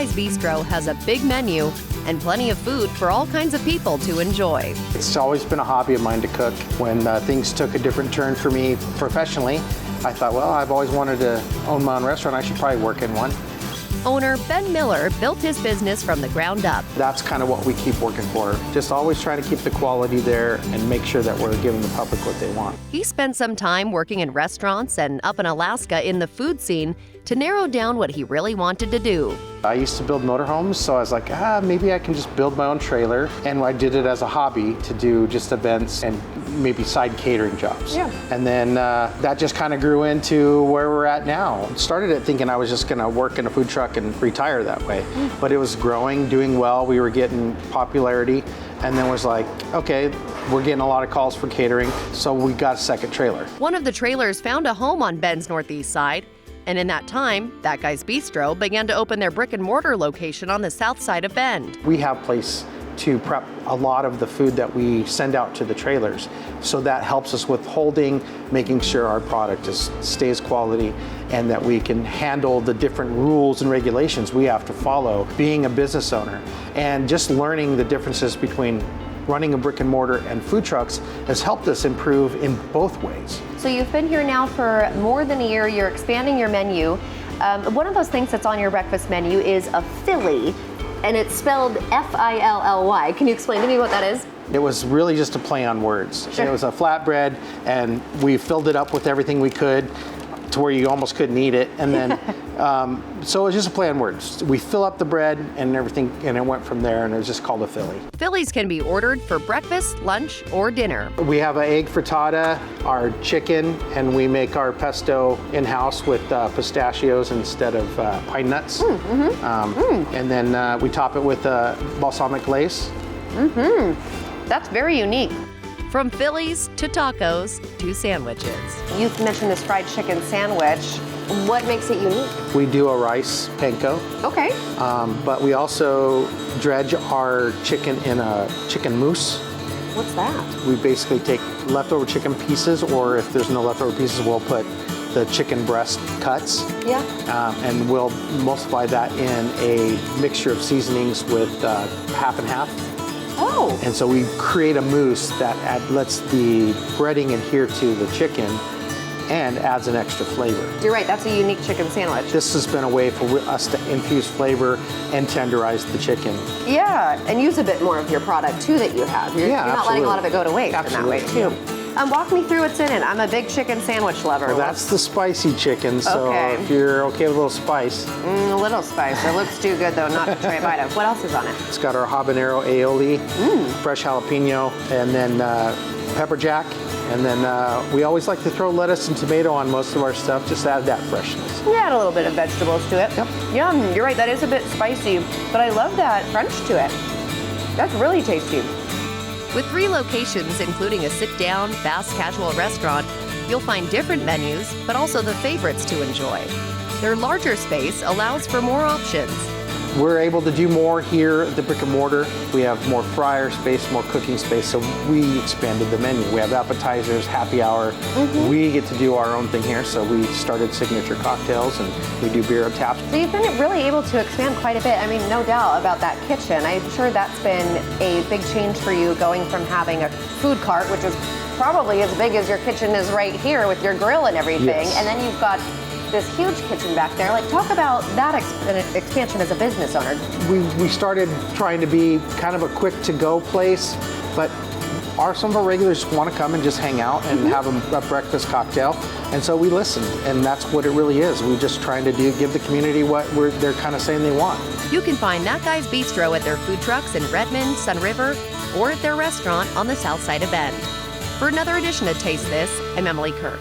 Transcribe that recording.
Guys Bistro has a big menu and plenty of food for all kinds of people to enjoy. It's always been a hobby of mine to cook. When things took a different turn for me professionally, I thought, well, I've always wanted to own my own restaurant. I should probably work in one. Owner Ben Miller built his business from the ground up. That's kind of what we keep working for. Just always trying to keep the quality there and make sure that we're giving the public what they want. He spent some time working in restaurants and up in Alaska in the food scene to narrow down what he really wanted to do. I used to build motorhomes, so I was like, maybe I can just build my own trailer. And I did it as a hobby to do just events and maybe side catering jobs. Yeah. And then that just kind of grew into where we're at now. Started it thinking I was just gonna work in a food truck and retire that way. But it was growing, doing well. We were getting popularity. And then was like, okay, we're getting a lot of calls for catering. So we got a second trailer. One of the trailers found a home on Ben's northeast side. And in that time, That Guy's Bistro began to open their brick and mortar location on the south side of Bend. We have place to prep a lot of the food that we send out to the trailers. So that helps us with holding, making sure our product stays quality and that we can handle the different rules and regulations we have to follow being a business owner. And just learning the differences between running a brick and mortar and food trucks has helped us improve in both ways. So you've been here now for more than a year, you're expanding your menu. One of those things that's on your breakfast menu is a Philly, and it's spelled F-I-L-L-Y. Can you explain to me what that is? It was really just a play on words. Sure. It was a flatbread, and we filled it up with everything we could to where you almost couldn't eat it. And then, so it was just a play on words. We fill up the bread and everything, and it went from there, and it was just called a Philly. Phillies can be ordered for breakfast, lunch, or dinner. We have an egg frittata, our chicken, and we make our pesto in-house with pistachios instead of pine nuts. And then we top it with balsamic glaze. That's very unique. From Phillies to tacos to sandwiches. You've mentioned this fried chicken sandwich. What makes it unique? We do a rice panko. Okay. But we also dredge our chicken in a chicken mousse. What's that? We basically take leftover chicken pieces, or if there's no leftover pieces, we'll put the chicken breast cuts. Yeah. And we'll emulsify that in a mixture of seasonings with half and half. Oh. And so we create a mousse that lets the breading adhere to the chicken and adds an extra flavor. You're right, that's a unique chicken sandwich. This has been a way for us to infuse flavor and tenderize the chicken. Yeah, and use a bit more of your product too that you have. You're not letting a lot of it go to waste in that way too. Walk me through what's in it. I'm a big chicken sandwich lover. Well, that's the spicy chicken, so if you're okay with a little spice. A little spice. It looks too good though not to try a bite of. What else is on it? It's got our habanero aioli, fresh jalapeno, and then pepper jack. And then we always like to throw lettuce and tomato on most of our stuff, just to add that freshness. Yeah, add a little bit of vegetables to it. Yep. Yum, you're right, that is a bit spicy, but I love that French to it. That's really tasty. With 3 locations, including a sit-down, fast casual restaurant, you'll find different menus, but also the favorites to enjoy. Their larger space allows for more options. We're able to do more here at the brick and mortar. We have more fryer space, more cooking space, so we expanded the menu. We have appetizers, happy hour. We get to do our own thing here, so we started signature cocktails and we do beer on tap. So you've been really able to expand quite a bit. I mean, no doubt about that kitchen. I'm sure that's been a big change for you going from having a food cart, which is probably as big as your kitchen is right here with your grill and everything, and then you've got this huge kitchen back there. Like, talk about that expansion as a business owner. We started trying to be kind of a quick to-go place, but some of our regulars want to come and just hang out and have a breakfast cocktail, and so we listened, and that's what it really is. We're just trying to give the community what they're kind of saying they want. You can find That Guy's Bistro at their food trucks in Redmond, Sun River, or at their restaurant on the south side of Bend. For another edition of Taste This, I'm Emily Kirk.